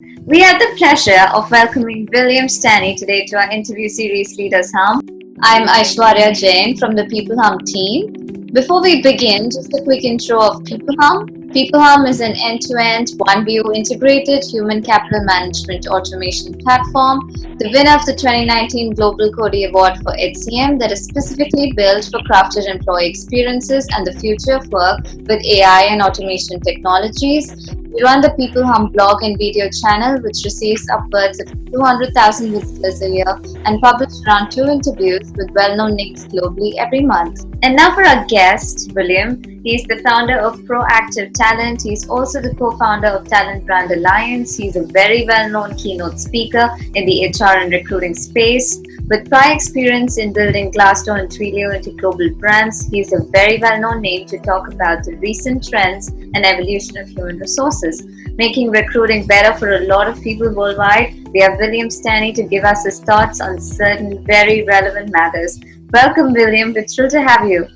We have the pleasure of welcoming William Staney today to our interview series Leaders Hum. I'm Aishwarya Jain from the peopleHum team. Before we begin, just a quick intro of peopleHum. peopleHum is an end-to-end, one-view integrated human capital management automation platform, the winner of the 2019 Global Cody Award for HCM that is specifically built for crafted employee experiences and the future of work with AI and automation technologies. We run the peopleHum blog and video channel, which receives upwards of 200,000 visitors a year and publish around 2 interviews with well-known names globally every month. And now for our guest, William. He's the founder of Proactive Talent. He's also the co-founder of Talent Brand Alliance. He's a very well-known keynote speaker in the HR and recruiting space. With prior experience in building Glassdoor and Twilio into global brands, he's a very well-known name to talk about the recent trends and evolution of human resources, making recruiting better for a lot of people worldwide. We have William Staney to give us his thoughts on certain very relevant matters. Welcome, William. We're thrilled to have you.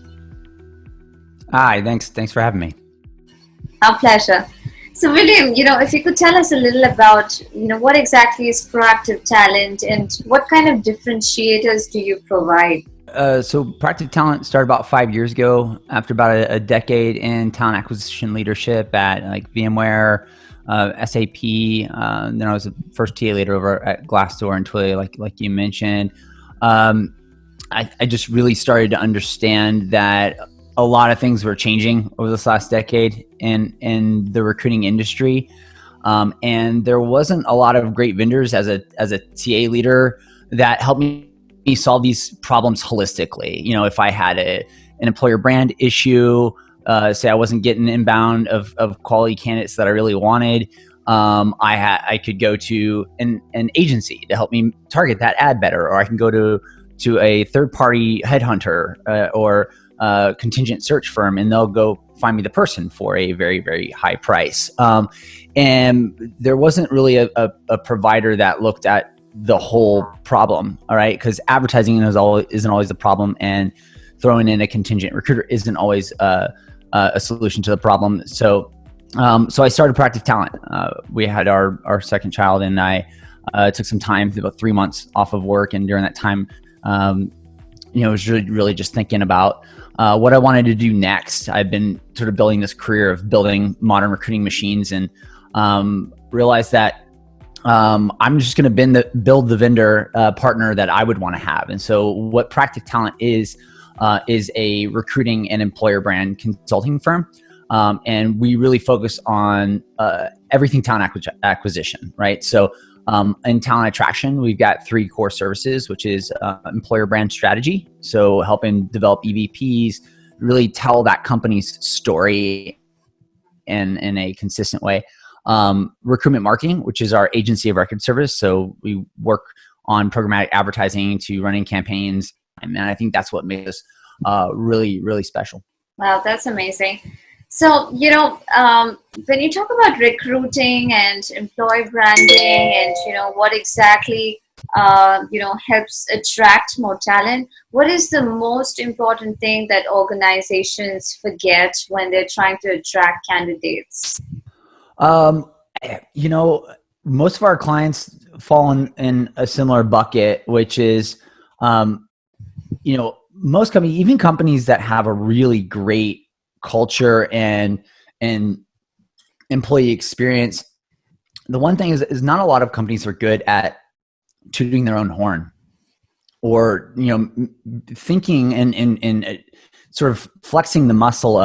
Hi, thanks for having me. Our pleasure. So, William, if you could tell us a little about, what exactly is Proactive Talent and what kind of differentiators do you provide? So Practictalent Talent started about 5 years ago after about a decade in talent acquisition leadership at like VMware, SAP. Then I was the first TA leader over at Glassdoor and Twilio, like you mentioned. I just really started to understand that a lot of things were changing over this last decade in the recruiting industry. And there wasn't a lot of great vendors as a TA leader that helped me solve these problems holistically. If I had an employer brand issue, say I wasn't getting inbound of quality candidates that I really wanted, I could go to an agency to help me target that ad better, or I can go to a third-party headhunter or contingent search firm, and they'll go find me the person for a very, very high price. And there wasn't really a provider that looked at the whole problem, all right? Because advertising isn't always the problem, and throwing in a contingent recruiter isn't always a solution to the problem. So I started Proactive Talent. We had our second child, and I took some time, about 3 months off of work, and during that time, I was really just thinking about what I wanted to do next. I've been sort of building this career of building modern recruiting machines, and realized that I'm just going to build the vendor partner that I would want to have. And so what Proactive Talent is a recruiting and employer brand consulting firm. And we really focus on everything talent acquisition, right? So in talent attraction, we've got 3 core services, which is employer brand strategy. So helping develop EVPs, really tell that company's story in a consistent way. Recruitment marketing, which is our agency of record service. So we work on programmatic advertising to running campaigns. And I think that's what makes us really, really special. Wow, that's amazing. So, when you talk about recruiting and employee branding and, what exactly, helps attract more talent, what is the most important thing that organizations forget when they're trying to attract candidates? Most of our clients fall in a similar bucket, which is, most companies, even companies that have a really great culture and employee experience, the one thing is not a lot of companies are good at tooting their own horn, or thinking and sort of flexing the muscle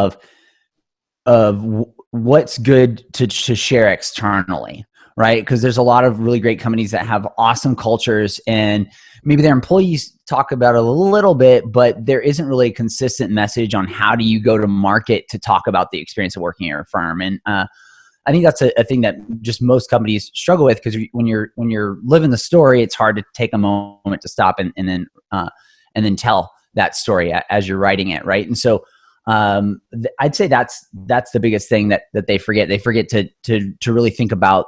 of what's good to share externally, right? Because there's a lot of really great companies that have awesome cultures, and maybe their employees talk about it a little bit, but there isn't really a consistent message on how do you go to market to talk about the experience of working at your firm. And I think that's a thing that just most companies struggle with, because when you're living the story, it's hard to take a moment to stop and then tell that story as you're writing it, right? And so I'd say that's the biggest thing that they forget. They forget to really think about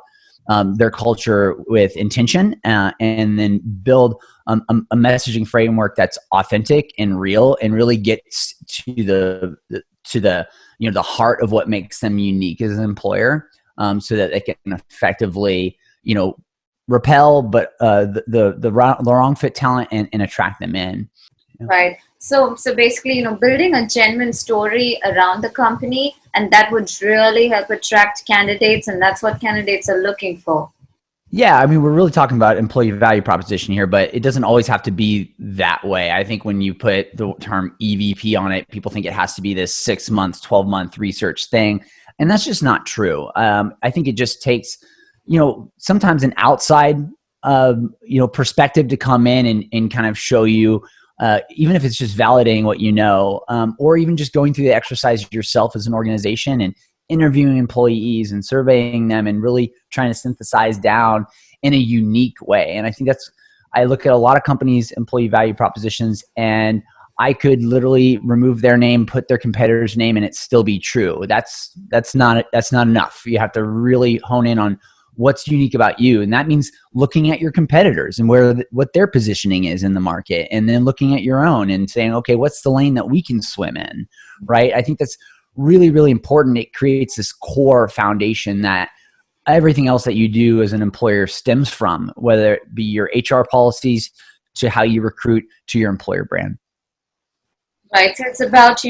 their culture with intention, and then build a messaging framework that's authentic and real, and really gets to the heart of what makes them unique as an employer, so that they can effectively you know, repel, but the wrong fit talent and attract them in. You know? Right. So basically, building a genuine story around the company, and that would really help attract candidates, and that's what candidates are looking for. Yeah, I mean, we're really talking about employee value proposition here, but it doesn't always have to be that way. I think when you put the term EVP on it, people think it has to be this 6 month, 12-month research thing. And that's just not true. I think it just takes, sometimes an outside, perspective to come in and kind of show you, even if it's just validating what you know, or even just going through the exercise yourself as an organization and interviewing employees and surveying them and really trying to synthesize down in a unique way. And I think I look at a lot of companies' employee value propositions, and I could literally remove their name, put their competitor's name, and it still be true. That's not enough. You have to really hone in on what's unique about you. And that means looking at your competitors and what their positioning is in the market, and then looking at your own and saying, okay, what's the lane that we can swim in, right? I think that's really, really important. It creates this core foundation that everything else that you do as an employer stems from, whether it be your HR policies to how you recruit to your employer brand. Right. So it's about,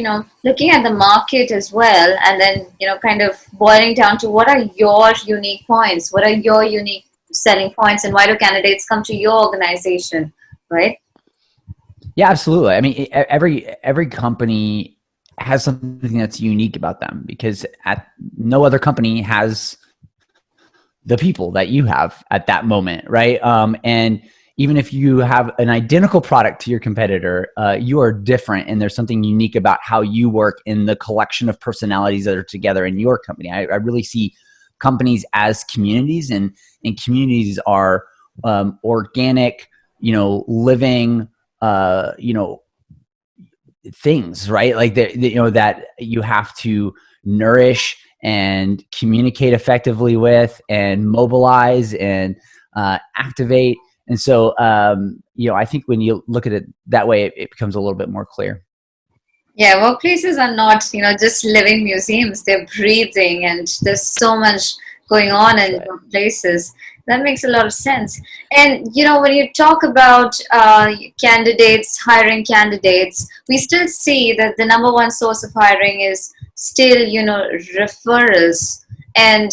looking at the market as well, and then, kind of boiling down to what are your unique points? What are your unique selling points, and why do candidates come to your organization? Right. Yeah, absolutely. I mean, every company has something that's unique about them, because no other company has the people that you have at that moment, right? And even if you have an identical product to your competitor, you are different, and there's something unique about how you work in the collection of personalities that are together in your company. I really see companies as communities, and communities are organic, living, things, right? Like that you have to nourish and communicate effectively with, and mobilize and activate. And so, I think when you look at it that way, it becomes a little bit more clear. Yeah, workplaces are not, just living museums. They're breathing, and there's so much going on That's in right. workplaces. That makes a lot of sense. And, when you talk about candidates, hiring candidates, we still see that the number one source of hiring is still, referrals. And,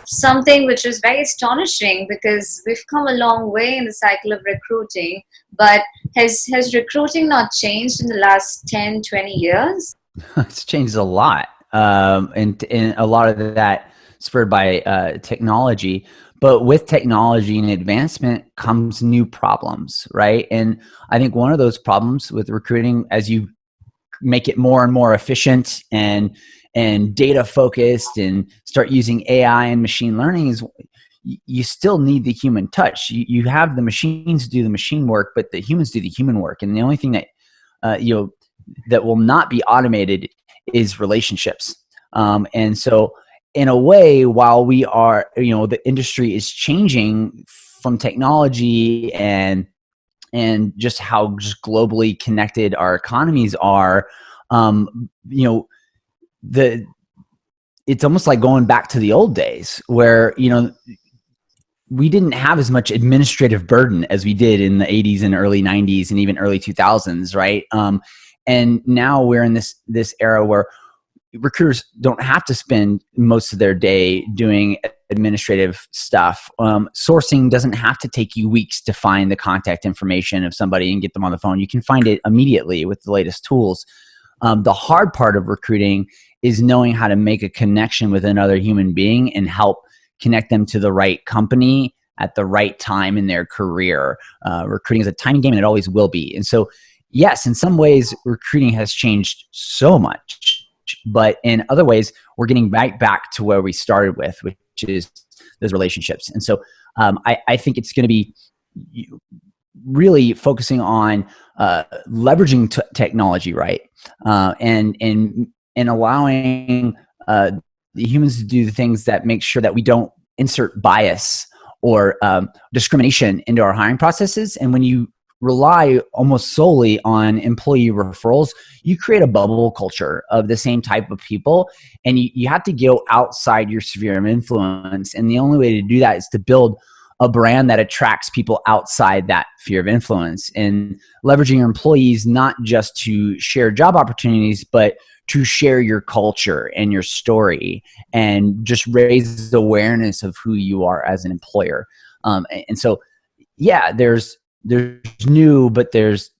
something which is very astonishing, because we've come a long way in the cycle of recruiting, but has recruiting not changed in the last 10, 20 years? It's changed a lot, and a lot of that spurred by technology. But with technology and advancement comes new problems, right? And I think one of those problems with recruiting, as you make it more and more efficient and data focused, and start using AI and machine learning, is you still need the human touch. You have the machines do the machine work, but the humans do the human work. And the only thing that that will not be automated is relationships. And so, in a way, while we are, the industry is changing from technology and how just globally connected our economies are, the it's almost like going back to the old days where, we didn't have as much administrative burden as we did in the 80s and early 90s and even early 2000s, right? And now we're in this era where recruiters don't have to spend most of their day doing administrative stuff. Sourcing doesn't have to take you weeks to find the contact information of somebody and get them on the phone. You can find it immediately with the latest tools. The hard part of recruiting is knowing how to make a connection with another human being and help connect them to the right company at the right time in their career. Recruiting is a timing game, and it always will be. And so, yes, in some ways, recruiting has changed so much, but in other ways, we're getting right back to where we started with, which is those relationships. And so, I think it's going to be really focusing on leveraging technology, right, and allowing the humans to do the things that make sure that we don't insert bias or discrimination into our hiring processes. And when you rely almost solely on employee referrals, you create a bubble culture of the same type of people, and you have to go outside your sphere of influence. And the only way to do that is to build a brand that attracts people outside that sphere of influence, and leveraging your employees not just to share job opportunities, but to share your culture and your story, and just raise the awareness of who you are as an employer. And so, yeah, there's new, but there's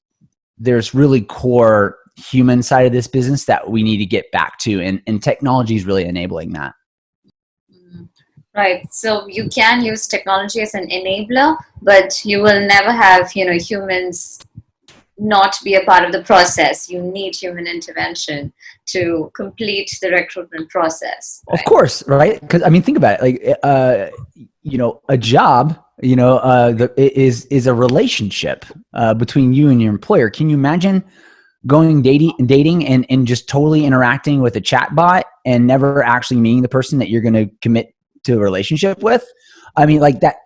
really core human side of this business that we need to get back to, and technology is really enabling that. Right. So you can use technology as an enabler, but you will never have, humans not be a part of the process. You need human intervention to complete the recruitment process. Right? Of course, right? Because I mean, think about it. Like, a job, is a relationship between you and your employer. Can you imagine going dating and just totally interacting with a chat bot and never actually meeting the person that you're going to commit to a relationship with? I mean, like that.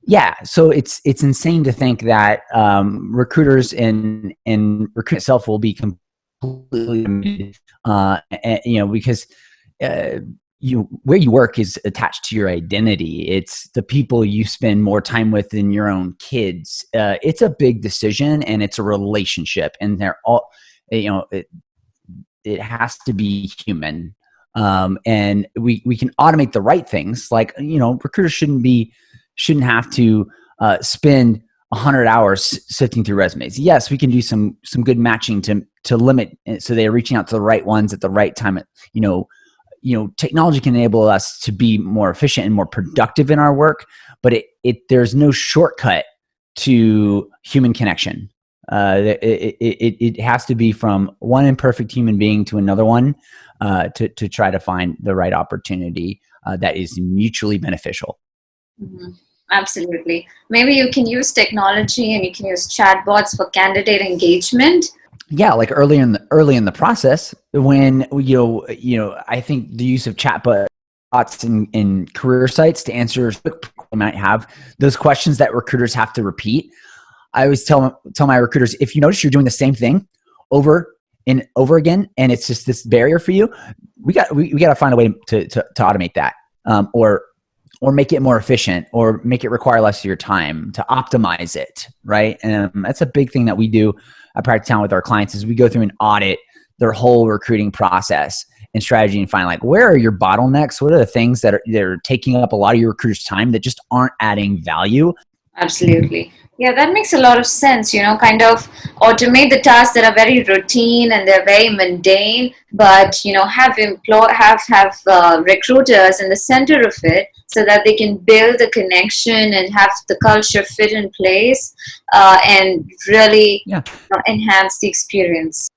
Yeah. So it's insane to think that recruiters and recruitment itself will be completely, because where you work is attached to your identity. It's the people you spend more time with than your own kids. It's a big decision, and it's a relationship, and they're all, it has to be human. And we can automate the right things. Like, recruiters shouldn't have to spend 100 hours sifting through resumes. Yes, we can do some good matching to limit, so they're reaching out to the right ones at the right time. Technology can enable us to be more efficient and more productive in our work, but there's no shortcut to human connection. It has to be from one imperfect human being to another one, to try to find the right opportunity that is mutually beneficial. Mm-hmm. Absolutely. Maybe you can use technology and you can use chatbots for candidate engagement. Yeah, like early in the process, when I think the use of chatbots in career sites to answer might have those questions that recruiters have to repeat. I always tell my recruiters, if you notice you're doing the same thing over and over again, and it's just this barrier for you, we got to find a way to automate that, or make it more efficient, or make it require less of your time, to optimize it, right? And that's a big thing that we do at practictalent with our clients, is we go through and audit their whole recruiting process and strategy, and find, like, where are your bottlenecks? What are the things that are taking up a lot of your recruiters' time that just aren't adding value? Absolutely. Yeah, that makes a lot of sense. Kind of automate the tasks that are very routine and they're very mundane, but have recruiters in the center of it, so that they can build the connection and have the culture fit in place, and really enhance the experience.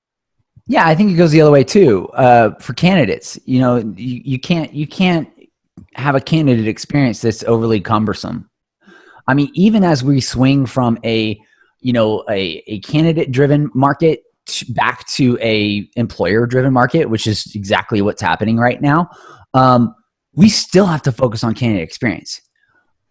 Yeah, I think it goes the other way too. For candidates, you can't have a candidate experience that's overly cumbersome. I mean, even as we swing from a candidate-driven market back to a employer-driven market, which is exactly what's happening right now, we still have to focus on candidate experience.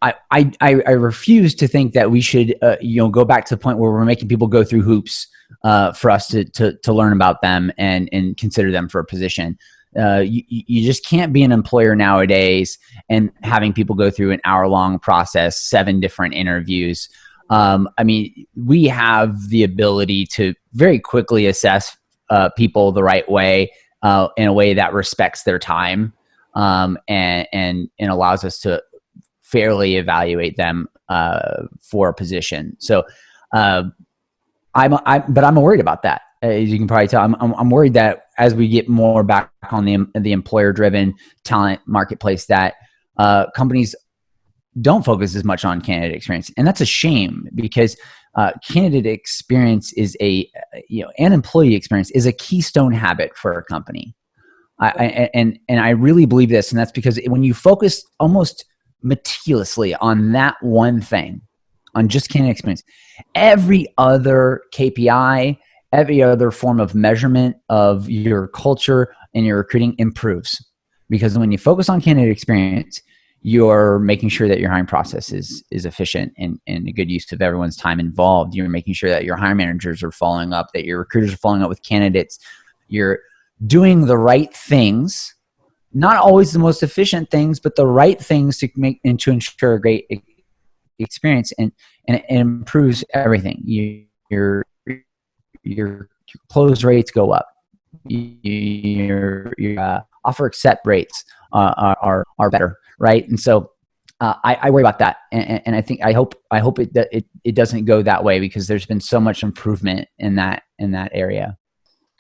I refuse to think that we should go back to the point where we're making people go through hoops for us to learn about them and consider them for a position. You just can't be an employer nowadays and having people go through an hour-long process, 7 different interviews. I mean, we have the ability to very quickly assess people the right way, in a way that respects their time, and allows us to fairly evaluate them for a position. So, but I'm worried about that. As you can probably tell, I'm worried that as we get more back on the employer-driven talent marketplace, that companies don't focus as much on candidate experience, and that's a shame, because candidate experience is an employee experience is a keystone habit for a company. And I really believe this, and that's because when you focus almost meticulously on that one thing, on just candidate experience, every other KPI, every other form of measurement of your culture and your recruiting improves. Because when you focus on candidate experience, you're making sure that your hiring process is efficient and a good use of everyone's time involved. You're making sure that your hiring managers are following up, that your recruiters are following up with candidates. You're doing the right things, not always the most efficient things, but the right things to make and to ensure a great experience, and it improves everything. Your close rates go up. Your offer accept rates are better, right? And so I worry about that, and I hope it doesn't go that way, because there's been so much improvement in that area.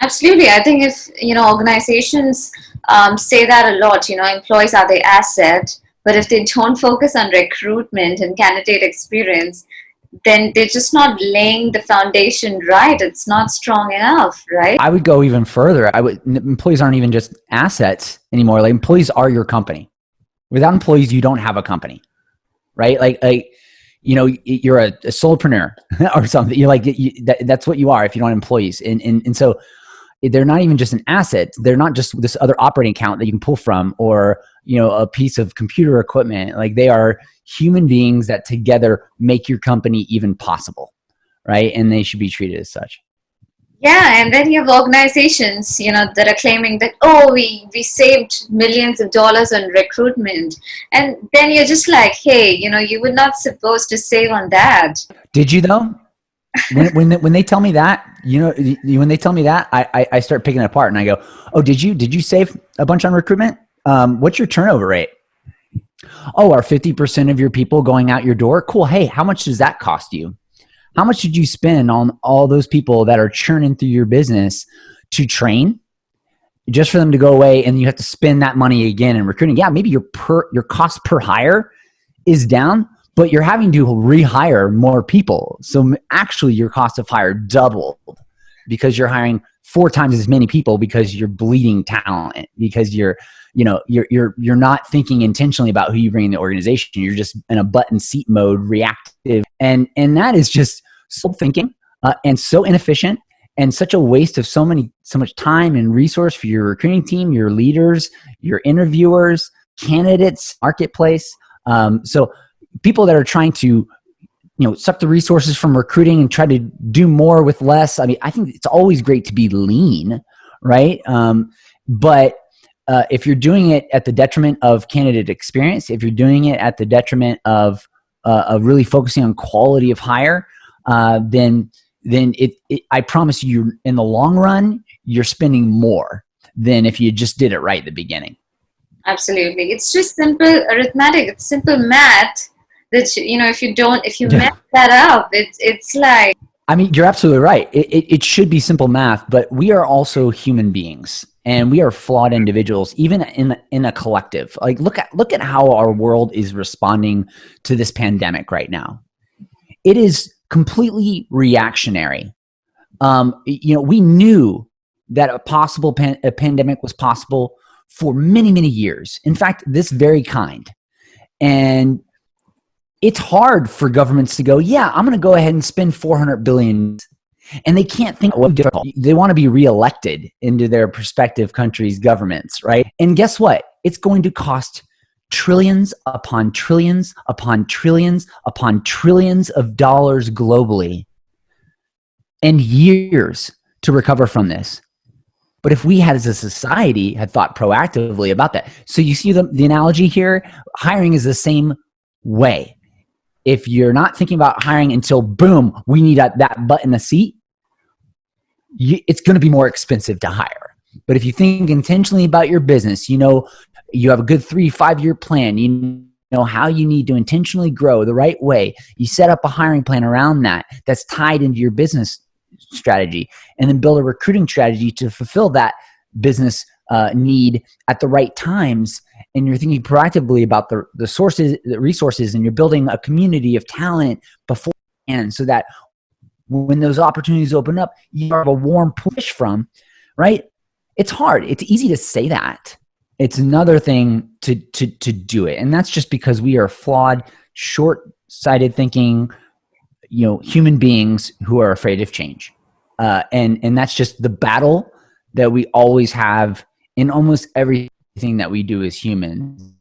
Absolutely. I think if, organizations say that a lot, employees are the asset, but if they don't focus on recruitment and candidate experience, then they're just not laying the foundation right. It's not strong enough, right? I would go even further. Employees aren't even just assets anymore. Like, employees are your company. Without employees, you don't have a company, right? Like you're a solopreneur or something. You're like, that's what you are if you don't have employees. And so they're not even just an asset. They're not just this other operating account that you can pull from, or, a piece of computer equipment. Like, they are human beings that together make your company even possible, right? And they should be treated as such. Yeah, and then you have organizations, that are claiming that, oh, we saved millions of dollars on recruitment. And then you're just like, hey, you were not supposed to save on that. Did you though? When they tell me that, when they tell me that, I start picking it apart, and I go, oh, did you save a bunch on recruitment? What's your turnover rate? Oh, are 50% of your people going out your door? Cool. Hey, how much does that cost you? How much did you spend on all those people that are churning through your business to train, just for them to go away, and you have to spend that money again in recruiting? Yeah, maybe your cost per hire is down, but you're having to rehire more people. So actually your cost of hire doubled, because you're hiring 4 times as many people, because you're bleeding talent, because you're not thinking intentionally about who you bring in the organization. You're just in a button seat mode, reactive. And that is just so thinking and so inefficient, and such a waste of so much time and resource for your recruiting team, your leaders, your interviewers, candidates, marketplace. So people that are trying to, suck the resources from recruiting and try to do more with less. I mean, I think it's always great to be lean, right? But if you're doing it at the detriment of candidate experience, if you're doing it at the detriment of really focusing on quality of hire, then I promise you, in the long run, you're spending more than if you just did it right at the beginning. Absolutely. It's just simple arithmetic. It's simple math that, if you mess that up, it's like. I mean, you're absolutely right. It should be simple math, but we are also human beings, and we are flawed individuals, even in a collective. Like, look at how our world is responding to this pandemic right now. It is completely reactionary. We knew that a pandemic was possible for many, many years. In fact, this very kind. And it's hard for governments to go, yeah, I'm going to go ahead and spend $400 billion. And they can't think what's difficult. They want to be reelected into their prospective countries' governments, right? And guess what? It's going to cost trillions upon trillions upon trillions upon trillions of dollars globally, and years to recover from this. But if we had, as a society, had thought proactively about that. So you see the analogy here, hiring is the same way. If you're not thinking about hiring until, boom, we need that butt in the seat, it's going to be more expensive to hire. But if you think intentionally about your business, you have a good 3-5 year plan, you know how you need to intentionally grow the right way, you set up a hiring plan around that's tied into your business strategy, and then build a recruiting strategy to fulfill that business need at the right times. And you're thinking proactively about the sources, the resources, and you're building a community of talent beforehand, so that when those opportunities open up, you have a warm push from, right? It's hard. It's easy to say that. It's another thing to do it. And that's just because we are flawed, short-sighted thinking, human beings who are afraid of change. And that's just the battle that we always have in almost everything that we do as humans.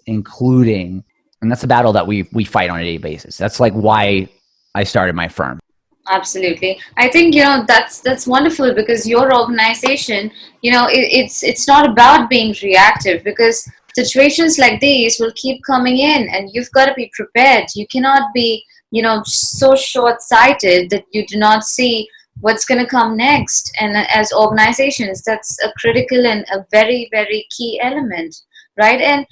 including, and that's a battle that we fight on a daily basis. That's like why I started my firm. Absolutely. I think, that's wonderful, because your organization, it's not about being reactive, because situations like these will keep coming in, and you've got to be prepared. You cannot be, so short-sighted that you do not see what's going to come next. And as organizations, that's a critical and a very, very key element, right? And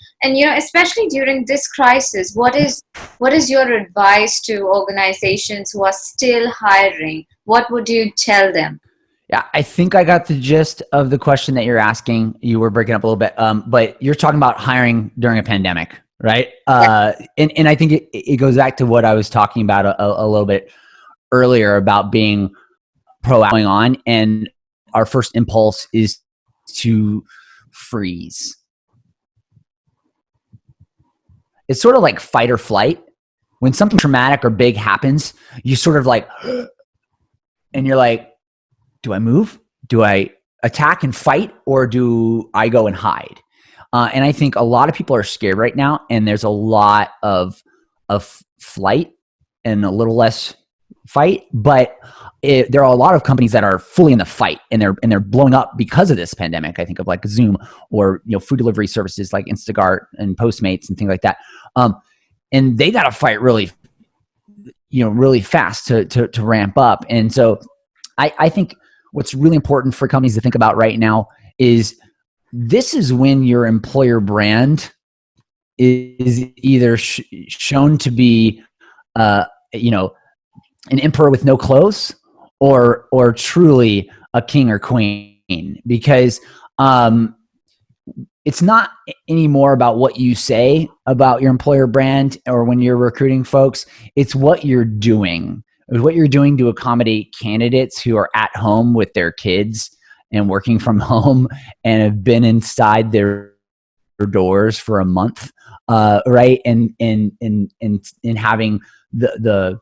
especially during this crisis, what is your advice to organizations who are still hiring? What would you tell them? Yeah, I think I got the gist of the question that you're asking. You were breaking up a little bit, but you're talking about hiring during a pandemic, right? And I think it goes back to what I was talking about a little bit earlier about being proactive on, and our first impulse is to freeze. It's sort of like fight or flight. When something traumatic or big happens, you sort of like, and you're like, do I move? Do I attack and fight, or do I go and hide? And I think a lot of people are scared right now, and there's a lot of flight and a little less fight. But there are a lot of companies that are fully in the fight, and they're blowing up because of this pandemic. I think of like Zoom, or food delivery services like Instacart and Postmates and things like that. And they got to fight really fast to ramp up. And so I think what's really important for companies to think about right now is this is when your employer brand is either shown to be, an emperor with no clothes, or truly a king or queen, because it's not anymore about what you say about your employer brand or when you're recruiting folks. It's what you're doing. It's what you're doing to accommodate candidates who are at home with their kids and working from home and have been inside their doors for a month, right? And having the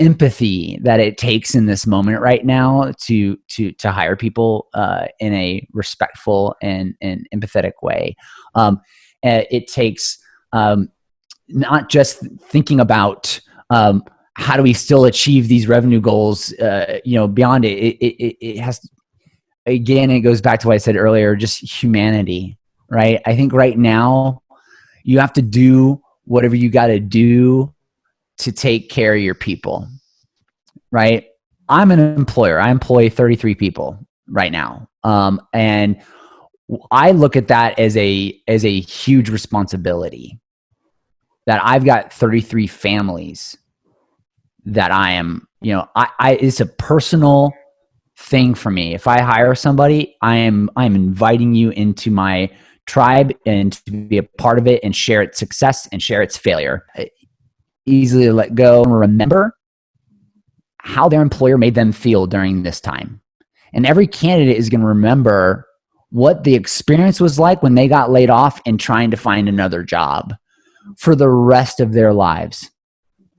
empathy that it takes in this moment right now to hire people in a respectful and empathetic way. It takes not just thinking about how do we still achieve these revenue goals, beyond it has, again, it goes back to what I said earlier, just humanity, right? I think right now you have to do whatever you got to do to take care of your people, right? I'm an employer. I employ 33 people right now. And I look at that as a huge responsibility, that I've got 33 families that I am, it's a personal thing for me. If I hire somebody, I'm inviting you into my tribe and to be a part of it and share its success and share its failure. Easily let go and remember how their employer made them feel during this time. And every candidate is going to remember what the experience was like when they got laid off and trying to find another job for the rest of their lives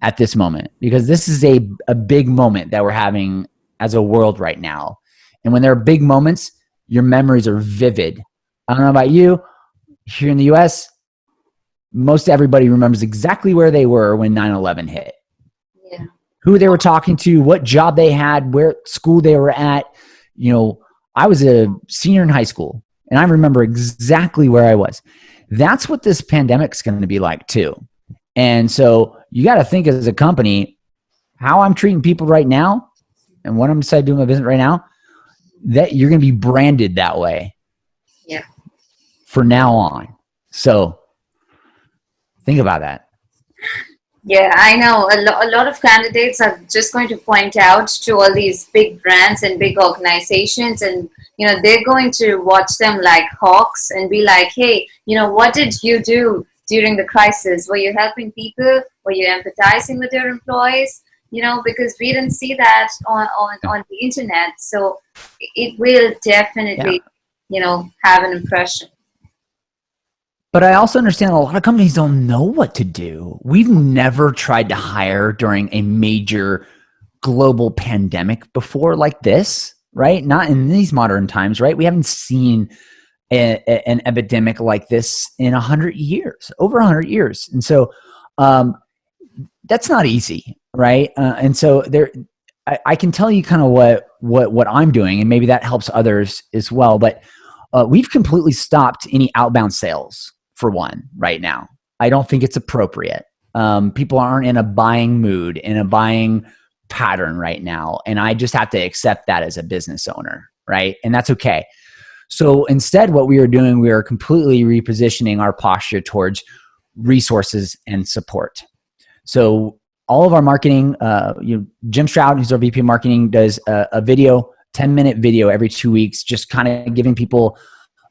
at this moment, because this is a big moment that we're having as a world right now. And when there are big moments, your memories are vivid. I don't know about you. Here in the US, most everybody remembers exactly where they were when 9/11 hit. Yeah. Who they were talking to, what job they had, where school they were at. I was a senior in high school, and I remember exactly where I was. That's what this pandemic's going to be like too. And so you got to think as a company, how I'm treating people right now and what I'm deciding to do in my business right now, that you're going to be branded that way. Yeah. For now on. So think about that. Yeah, I know. A lot of candidates are just going to point out to all these big brands and big organizations, and they're going to watch them like hawks and be like, hey, what did you do during the crisis? Were you helping people? Were you empathizing with your employees? Because we didn't see that on the internet. So it will definitely, have an impression. But I also understand a lot of companies don't know what to do. We've never tried to hire during a major global pandemic before like this, right? Not in these modern times, right? We haven't seen an epidemic like this in 100 years, over 100 years. And so that's not easy, right? And so I can tell you kind of what I'm doing, and maybe that helps others as well. But we've completely stopped any outbound sales for one right now. I don't think it's appropriate. People aren't in a buying mood, in a buying pattern right now. And I just have to accept that as a business owner, right? And that's okay. So instead, what we are doing, we are completely repositioning our posture towards resources and support. So all of our marketing, Jim Stroud, who's our VP of marketing, does a video, 10-minute video every 2 weeks, just kind of giving people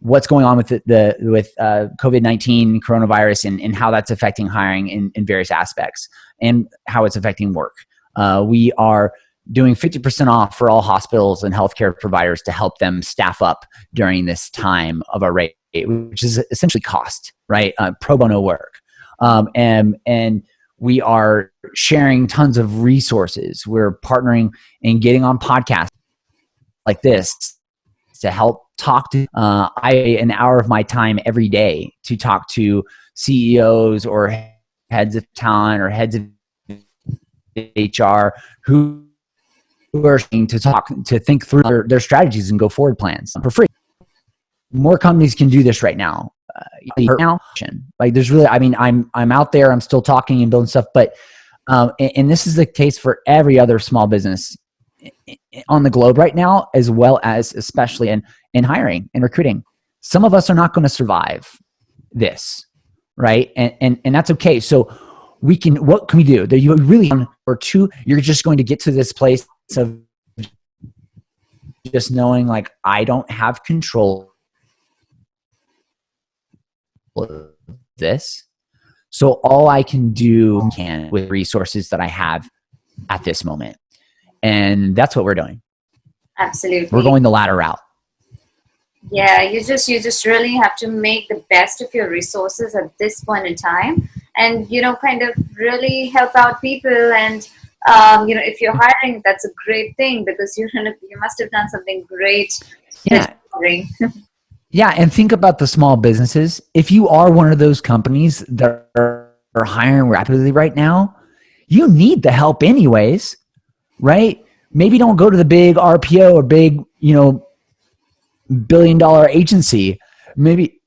what's going on with COVID-19 coronavirus and how that's affecting hiring in various aspects and how it's affecting work. We are doing 50% off for all hospitals and healthcare providers to help them staff up during this time of our rate, which is essentially cost, right? Pro bono work. And we are sharing tons of resources. We're partnering and getting on podcasts like this to help talk to an hour of my time every day to talk to CEOs or heads of talent or heads of HR who are to think through their strategies and go forward plans for free. More companies can do this right now. Like there's really, I mean, I'm out there, I'm still talking and building stuff, but and this is the case for every other small business on the globe right now, as well as especially in hiring and recruiting. Some of us are not going to survive this, right? And that's okay. So what can we do? That you really, or two, you're just going to get to this place of just knowing like, I don't have control of this. So all I can do with resources that I have at this moment. And that's what we're doing. Absolutely. We're going the latter route. Yeah, you just really have to make the best of your resources at this point in time, and kind of really help out people. And if you're hiring, that's a great thing because you must have done something great. Yeah. Yeah, and think about the small businesses. If you are one of those companies that are hiring rapidly right now, you need the help anyways, right? Maybe don't go to the big RPO or big, billion-dollar agency. Maybe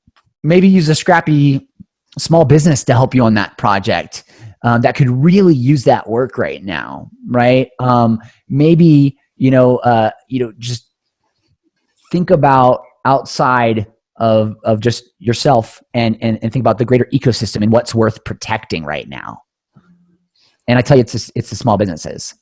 use a scrappy small business to help you on that project that could really use that work right now, right? Maybe just think about outside of just yourself and think about the greater ecosystem and what's worth protecting right now. And I tell you, it's the small businesses.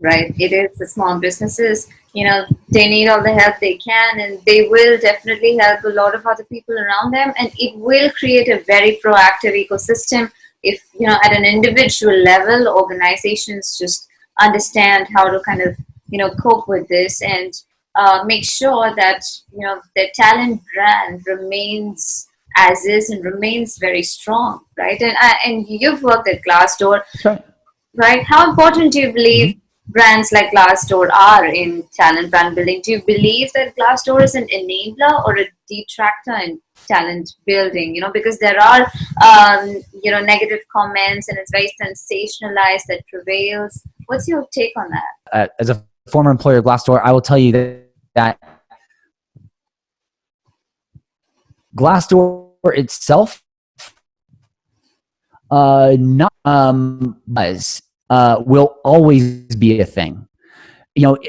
Right. It is the small businesses. They need all the help they can, and they will definitely help a lot of other people around them. And it will create a very proactive ecosystem if, at an individual level, organizations just understand how to kind of, cope with this and make sure that, their talent brand remains as is and remains very strong. Right. And you've worked at Glassdoor. Right. How important do you believe brands like Glassdoor are in talent brand building? Do you believe that Glassdoor is an enabler or a detractor in talent building? Because there are, negative comments and it's very sensationalized that prevails. What's your take on that? As a former employer of Glassdoor, I will tell you that Glassdoor itself will always be a thing.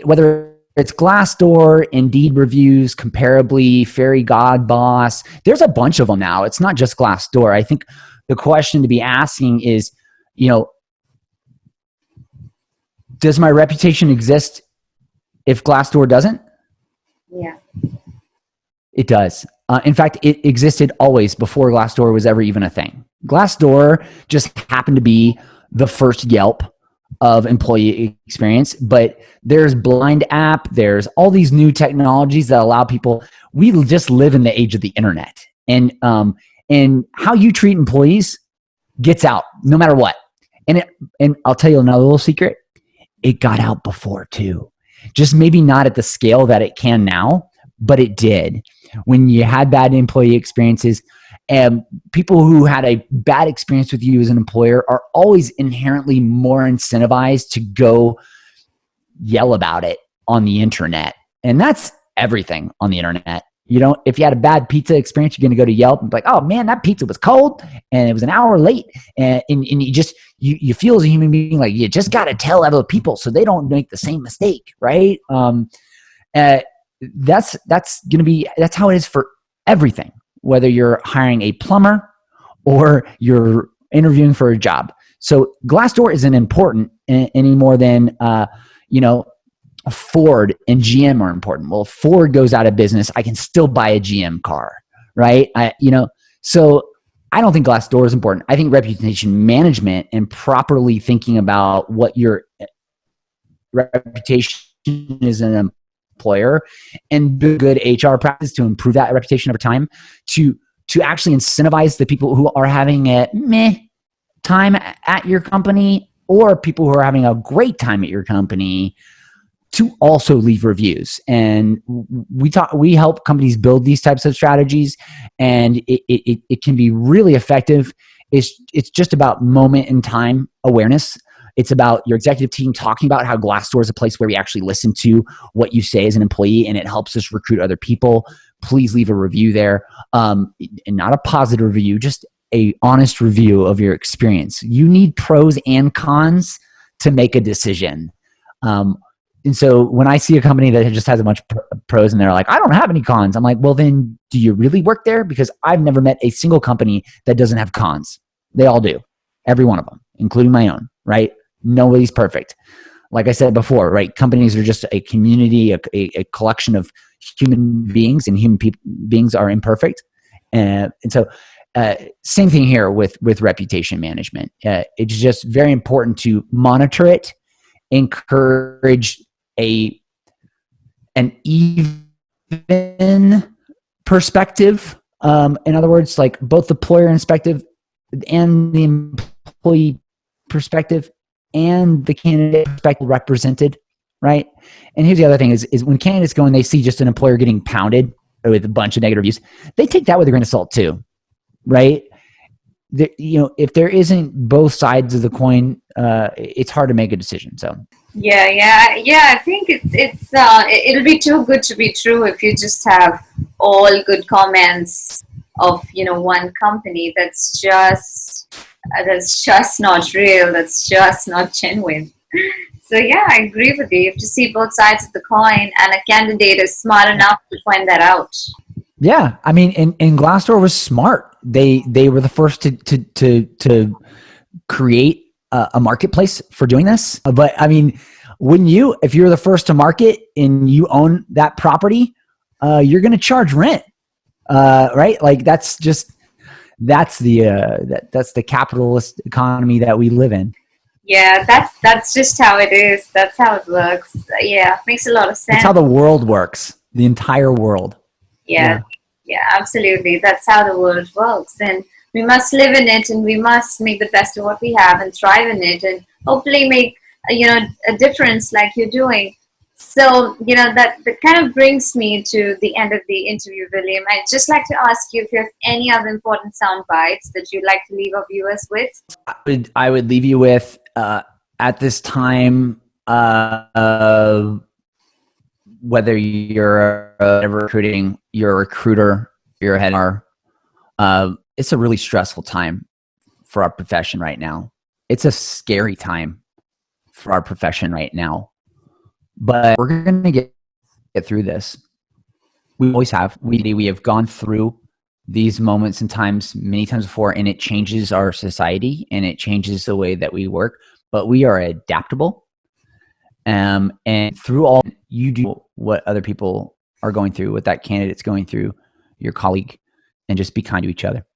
Whether it's Glassdoor, Indeed reviews, Comparably, Fairy God Boss, there's a bunch of them now. It's not just Glassdoor. I think the question to be asking is, does my reputation exist if Glassdoor doesn't? Yeah. It does. In fact, it existed always before Glassdoor was ever even a thing. Glassdoor just happened to be the first Yelp of employee experience, but there's Blind App, there's all these new technologies that allow people. We just live in the age of the internet, and how you treat employees gets out no matter what. And I'll tell you another little secret: it got out before too, just maybe not at the scale that it can now, but it did. When you had bad employee experiences, and people who had a bad experience with you as an employer are always inherently more incentivized to go yell about it on the internet. And that's everything on the internet. You know, if you had a bad pizza experience, you're going to go to Yelp and be like, oh man, that pizza was cold and it was an hour late. And you just, you feel as a human being, like you just got to tell other people so they don't make the same mistake. Right. That's going to be, that's how it is for everything, whether you're hiring a plumber or you're interviewing for a job. So Glassdoor isn't important any more than, Ford and GM are important. Well, if Ford goes out of business, I can still buy a GM car, right? So I don't think Glassdoor is important. I think reputation management and properly thinking about what your reputation is an employer and good HR practice to improve that reputation over time, to actually incentivize the people who are having a meh time at your company or people who are having a great time at your company to also leave reviews. And we help companies build these types of strategies, and it can be really effective. It's just about moment in time awareness. It's about your executive team talking about how Glassdoor is a place where we actually listen to what you say as an employee, and it helps us recruit other people. Please leave a review there, and not a positive review, just a honest review of your experience. You need pros and cons to make a decision. And so when I see a company that just has a bunch of pros and they're like, I don't have any cons, I'm like, well, then do you really work there? Because I've never met a single company that doesn't have cons. They all do. Every one of them, including my own, right? Nobody's perfect. Like I said before, right? Companies are just a community, a collection of human beings, and human beings are imperfect. And so same thing here with reputation management. It's just very important to monitor it, encourage an even perspective. In other words, like both the employer perspective and the employee perspective and the candidate perspective represented, right? And here's the other thing is when candidates go and they see just an employer getting pounded with a bunch of negative reviews, they take that with a grain of salt too, right? If there isn't both sides of the coin, it's hard to make a decision. So I think it'll be too good to be true if you just have all good comments of one company that's just not real, that's just not genuine. So yeah, I agree with you. You have to see both sides of the coin, and a candidate is smart enough to find that out. Yeah, I mean, and Glassdoor was smart. They were the first to create a marketplace for doing this. But I mean, if you're the first to market and you own that property, you're going to charge rent, right? Like that's the capitalist economy that we live in. Yeah, that's just how it is. That's how it works. Yeah, makes a lot of sense. It's how the world works. The entire world. Yeah, absolutely. That's how the world works, and we must live in it, and we must make the best of what we have and thrive in it, and hopefully make a difference like you're doing. So that kind of brings me to the end of the interview, William. I'd just like to ask you if you have any other important sound bites that you'd like to leave our viewers with. I would leave you with at this time, whether you're recruiting, you're a recruiter, you're a head hunter, it's a really stressful time for our profession right now. It's a scary time for our profession right now. But we're going to get through this. We always have. We have gone through these moments and times many times before, and it changes our society and it changes the way that we work. But we are adaptable. And through all, you do what other people are going through, what that candidate's going through, your colleague, and just be kind to each other.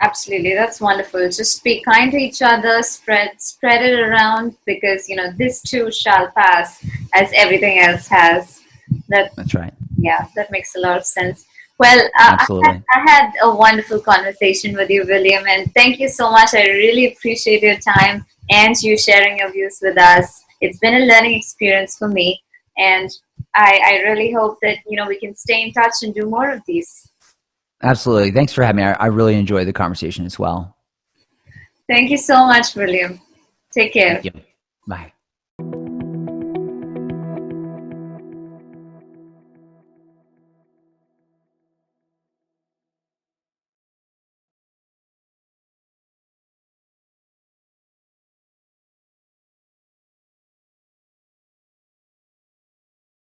Absolutely, that's wonderful. Just be kind to each other, spread it around, because this too shall pass, as everything else has. That's right. Yeah, that makes a lot of sense. Well, Absolutely. I had a wonderful conversation with you, William, and thank you so much. I really appreciate your time and you sharing your views with us. It's been a learning experience for me, and I really hope that, we can stay in touch and do more of these. Absolutely. Thanks for having me. I really enjoyed the conversation as well. Thank you so much, William. Take care. Thank you. Bye.